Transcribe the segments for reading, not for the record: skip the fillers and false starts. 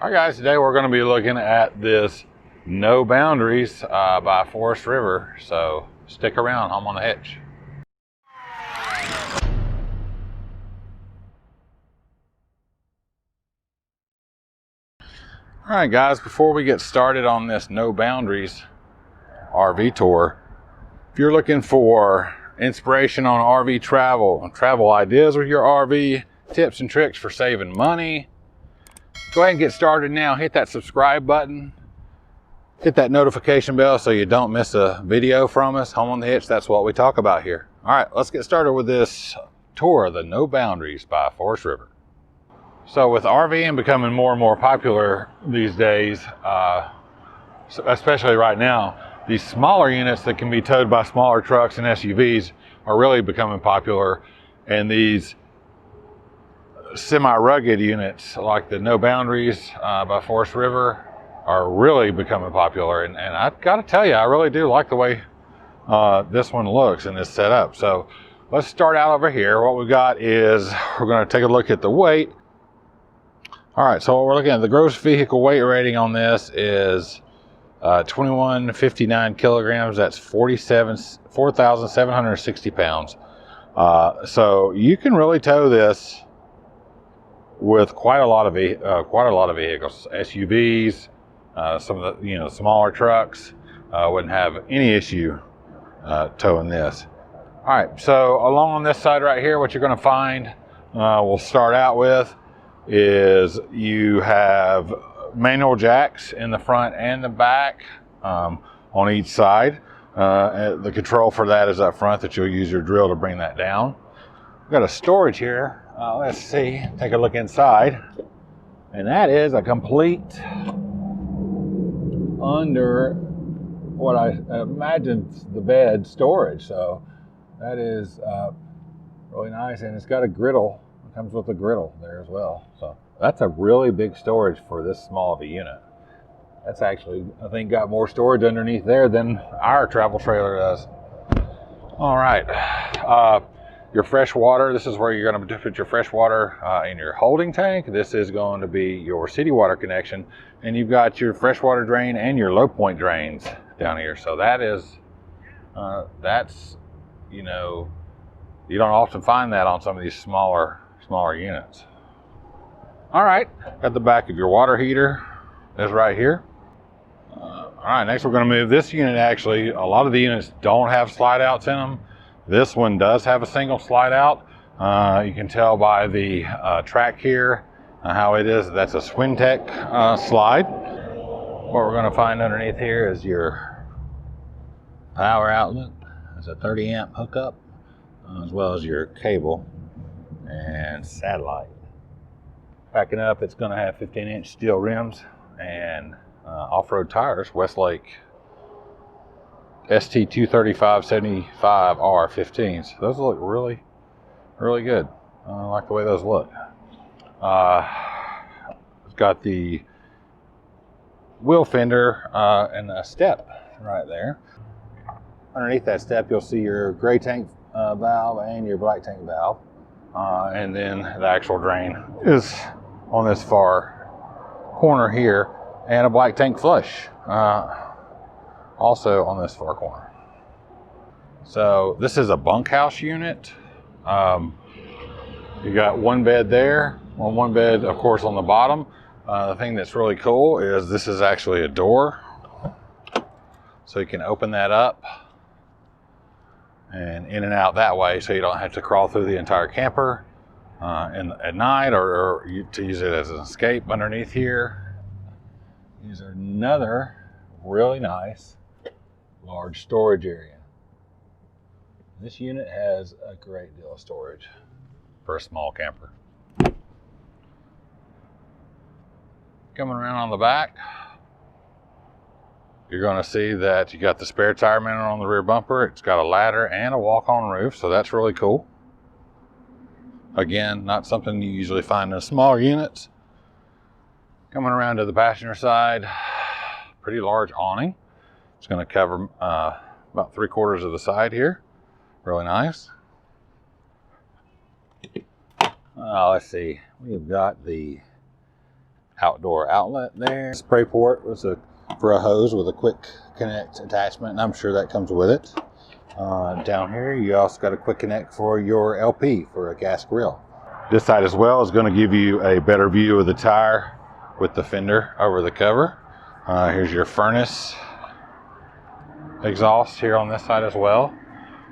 All right, guys, today we're going to be looking at this No Boundaries by Forrest River. So stick around, I'm on the Hitch. All right, guys, before we get started on this No Boundaries RV tour, if you're looking for inspiration on RV travel and travel ideas with your RV, tips and tricks for saving money, go ahead and get started now. Hit that subscribe button. Hit that notification bell so you don't miss a video from us. Home on the Hitch, that's what we talk about here. All right, let's get started with this tour of the No Boundaries by Forrest River. So with RVing becoming more and more popular these days, especially right now, these smaller units that can be towed by smaller trucks and SUVs are really becoming popular. And these semi-rugged units like the No Boundaries by Forrest River are really becoming popular. And I've got to tell you, I really do like the way this one looks and is set up. So let's start out over here. What we've got is we're going to take a look at the weight. All right, so what we're looking at, the gross vehicle weight rating on this is 2159 kilograms. That's 4,760 pounds. So you can really tow this with quite a lot of vehicles, SUVs, some of the smaller trucks. Wouldn't have any issue towing this. All right, so along on this side right here, what you're going to find, we'll start out with, is you have manual jacks in the front and the back on each side. The control for that is up front, that you'll use your drill to bring that down. We've got a storage here. Let's see, take a look inside. And that is a complete under what I imagine the bed storage. So that is really nice. And it's got a griddle. It comes with a griddle there as well. So that's a really big storage for this small of a unit. That's actually, I think, got more storage underneath there than our travel trailer does. All right. Your fresh water, this is where you're going to put your fresh water in your holding tank. This is going to be your city water connection. And you've got your freshwater drain and your low point drains down here. So that is, that's, you don't often find that on some of these smaller units. All right, got the back of your water heater is right here. All right, next we're going to move this unit. Actually, a lot of the units don't have slide outs in them. This one does have a single slide out. You can tell by the track here how it is. That's a Swintech slide. What we're going to find underneath here is your power outlet. It's a 30 amp hookup, as well as your cable and satellite. Backing up, it's going to have 15-inch steel rims and off-road tires, Westlake ST235/75R15s. Those look really, really good. I like the way those look. It's got the wheel fender and a step right there. Underneath that step, you'll see your gray tank valve and your black tank valve. And then the actual drain is on this far corner here, and a black tank flush also on this far corner. So this is a bunkhouse unit. You got one bed there, one bed of course on the bottom. The thing that's really cool is this is actually a door, so you can open that up and in and out that way, so you don't have to crawl through the entire camper at night, or to use it as an escape underneath here. Here's another really nice large storage area. This unit has a great deal of storage for a small camper. Coming around on the back, you're going to see that you got the spare tire mounted on the rear bumper. It's got a ladder and a walk-on roof, so that's really cool. Again, not something you usually find in smaller units. Coming around to the passenger side, pretty large awning. It's going to cover about 3/4 of the side here. Really nice. Let's see, we've got the outdoor outlet there. Spray port was for a hose with a quick connect attachment, and I'm sure that comes with it. Down here, you also got a quick connect for your LP for a gas grill. This side as well is going to give you a better view of the tire with the fender over the cover. Here's your furnace exhaust here on this side as well.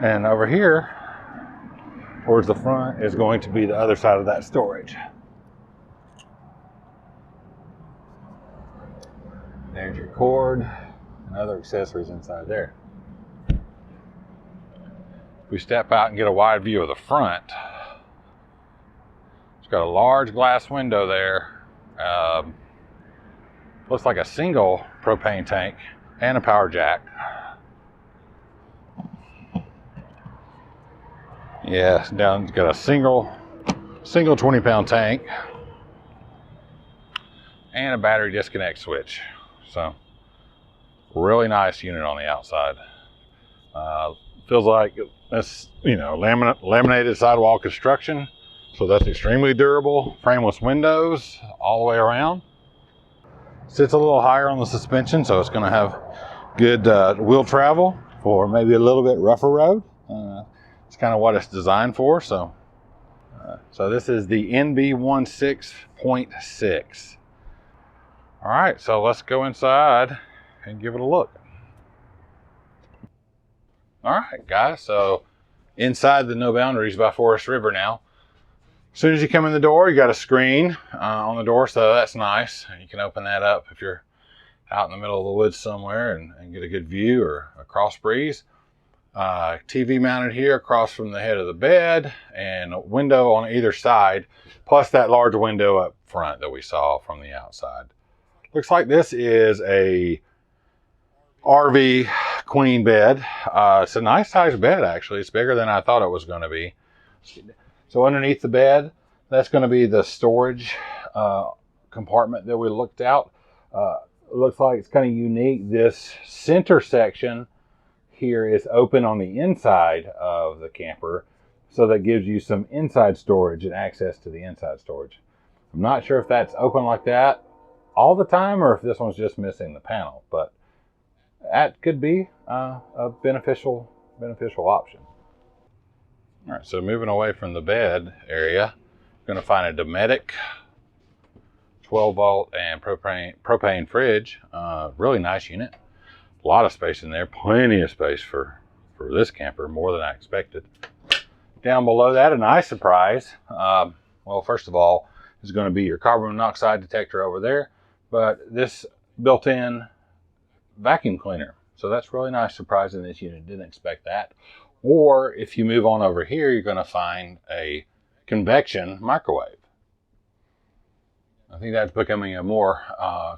And over here, towards the front, is going to be the other side of that storage. There's your cord and other accessories inside there. If we step out and get a wide view of the front, it's got a large glass window there. Looks like a single propane tank and a power jack. Yeah, down, got a single 20-pound tank and a battery disconnect switch. So, really nice unit on the outside. Feels like it's, you know, laminated sidewall construction, so that's extremely durable. Frameless windows all the way around. Sits a little higher on the suspension, so it's going to have good wheel travel for maybe a little bit rougher road. It's kind of what it's designed for. So this is the NB16.6. All right, so let's go inside and give it a look. All right, guys, so inside the No Boundaries by Forrest River now. As soon as you come in the door, you got a screen on the door, so that's nice. You can open that up if you're out in the middle of the woods somewhere and get a good view or a cross breeze. TV mounted here across from the head of the bed, and a window on either side, plus that large window up front that we saw from the outside. Looks like this is a RV queen bed. It's a nice sized bed, actually. It's bigger than I thought it was going to be. So underneath the bed, that's going to be the storage compartment that we looked out. It looks like it's kind of unique. This center section here is open on the inside of the camper, so that gives you some inside storage and access to the inside storage. I'm not sure if that's open like that all the time or if this one's just missing the panel, but that could be a beneficial option. All right, so moving away from the bed area, you're going to find a Dometic 12-volt and propane fridge. Really nice unit. A lot of space in there, plenty of space for this camper, more than I expected. Down below that, a nice surprise. Well, first of all, is going to be your carbon monoxide detector over there, but this built-in vacuum cleaner. So that's really nice surprise in this unit. Didn't expect that. Or if you move on over here, you're going to find a convection microwave. I think that's becoming a more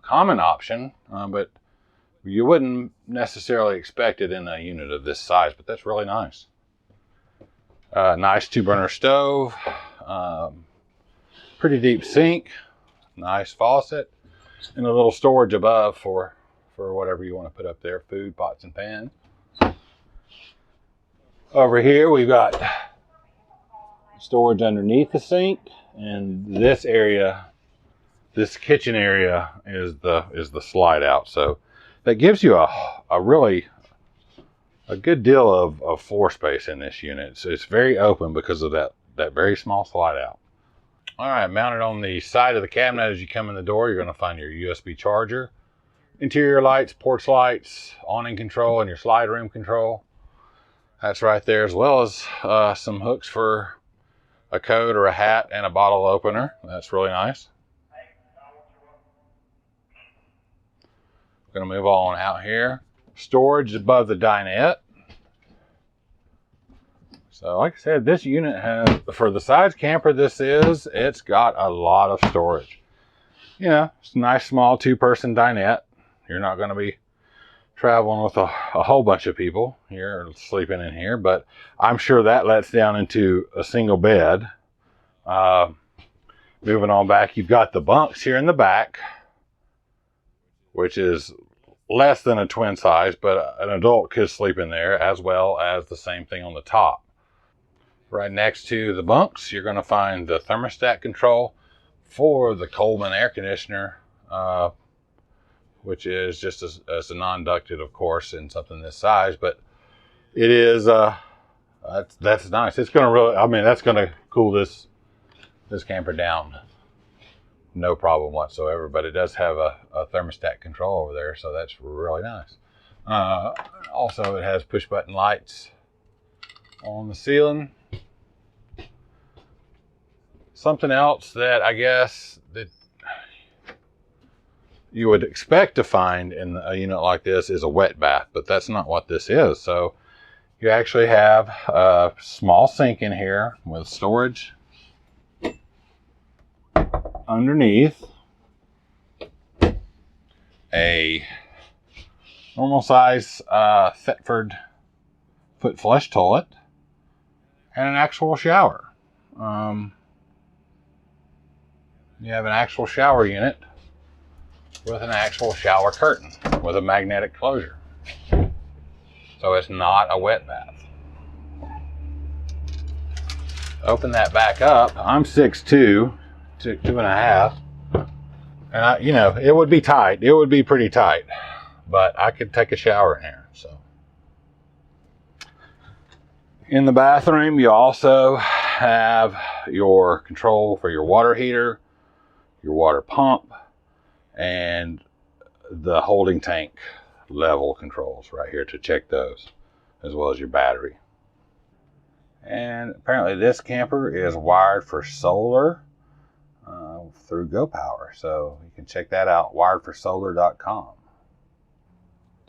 common option, but you wouldn't necessarily expect it in a unit of this size, but that's really nice. Nice 2-burner stove, pretty deep sink, nice faucet, and a little storage above for whatever you want to put up there, food, pots and pans. Over here we've got storage underneath the sink, and this area, this kitchen area, is the slide out. So that gives you a really good deal of floor space in this unit. So it's very open because of that very small slide out. All right, mounted on the side of the cabinet as you come in the door, you're going to find your USB charger, interior lights, porch lights, awning control, and your slide room control. That's right there, as well as some hooks for a coat or a hat and a bottle opener. That's really nice. Going to move on out here. Storage above the dinette. So like I said, this unit has, for the size camper it's got a lot of storage. You know, it's a nice small 2-person dinette. You're not going to be traveling with a whole bunch of people here sleeping in here, but I'm sure that lets down into a single bed. Moving on back, you've got the bunks here in the back, which is less than a twin size, but an adult could sleep in there, as well as the same thing on the top. Right next to the bunks, you're going to find the thermostat control for the Coleman air conditioner, which is just as a non-ducted, of course, in something this size, but it is, that's nice. It's gonna really, I mean, that's gonna cool this camper down. No problem whatsoever, but it does have a thermostat control over there, so that's really nice. Also, it has push button lights on the ceiling. Something else that I guess that you would expect to find in a unit like this is a wet bath, but that's not what this is. So you actually have a small sink in here with storage underneath, a normal size Thetford foot flush toilet, and an actual shower. You have an actual shower unit with an actual shower curtain with a magnetic closure. So it's not a wet bath. Open that back up. I'm 6'2", 2.5. And you know, it would be tight. It would be pretty tight, but I could take a shower in here. So in the bathroom, you also have your control for your water heater, your water pump, and the holding tank level controls right here to check those, as well as your battery. And apparently this camper is wired for solar through GoPower, so you can check that out, wiredforsolar.com.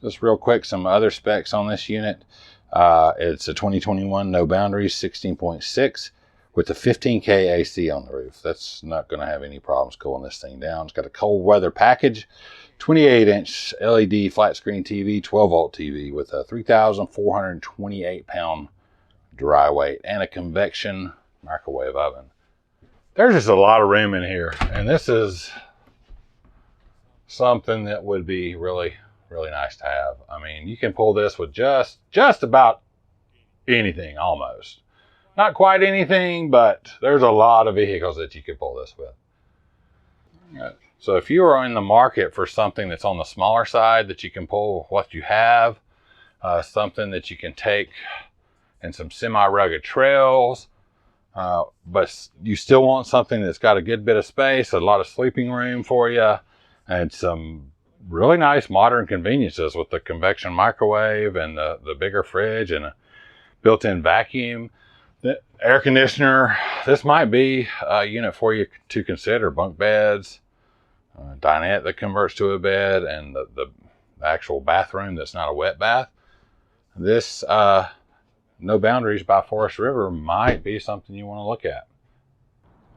Just real quick, some other specs on this unit. It's a 2021 No Boundaries 16.6 with a 15K AC on the roof. That's not going to have any problems cooling this thing down. It's got a cold weather package, 28-inch LED flat screen TV, 12-volt TV with a 3,428 pound dry weight and a convection microwave oven. There's just a lot of room in here, and this is something that would be really, really nice to have. I mean, you can pull this with just about anything, almost. Not quite anything, but there's a lot of vehicles that you can pull this with. So if you are in the market for something that's on the smaller side that you can pull what you have, something that you can take in some semi-rugged trails, but you still want something that's got a good bit of space, a lot of sleeping room for you, and some really nice modern conveniences with the convection microwave and the bigger fridge and a built-in vacuum. The air conditioner, this might be a unit for you to consider. Bunk beds, dinette that converts to a bed, and the actual bathroom that's not a wet bath. This No Boundaries by Forrest River might be something you want to look at.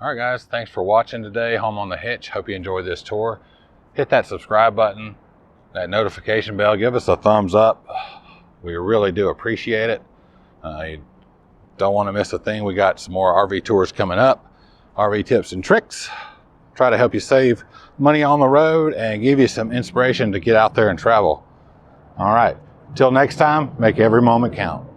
All right, guys, thanks for watching today. Home on the Hitch. Hope you enjoyed this tour. Hit that subscribe button, that notification bell. Give us a thumbs up. We really do appreciate it. You don't want to miss a thing. We got some more RV tours coming up, RV tips and tricks. Try to help you save money on the road and give you some inspiration to get out there and travel. All right, till next time, make every moment count.